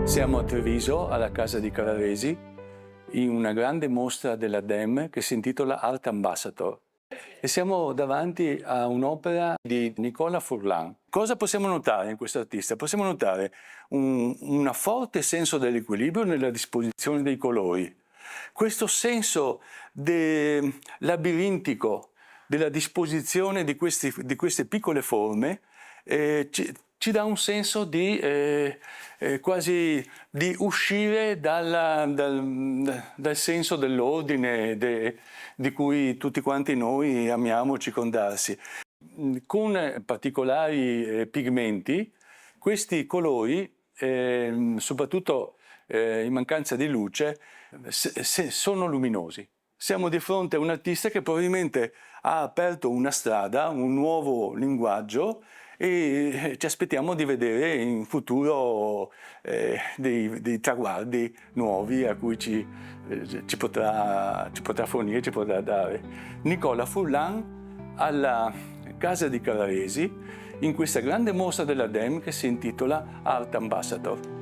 Siamo a Treviso, alla casa di Carraresi, in una grande mostra della DEM che si intitola Art Ambassador. E siamo davanti a un'opera di Nicolas Furlan. Cosa possiamo notare in questo artista? Possiamo notare un forte senso dell'equilibrio nella disposizione dei colori. Questo senso labirintico della disposizione di queste piccole forme ci dà un senso di quasi di uscire dal senso dell'ordine di cui tutti quanti noi amiamo circondarsi. Con particolari pigmenti, questi colori, soprattutto in mancanza di luce, sono luminosi. Siamo di fronte a un artista che probabilmente ha aperto una strada, un nuovo linguaggio, e ci aspettiamo di vedere in futuro dei traguardi nuovi a cui ci potrà fornire, ci potrà dare. Nicolas Furlan alla casa di Carraresi in questa grande mostra della DEM che si intitola Art Ambassador.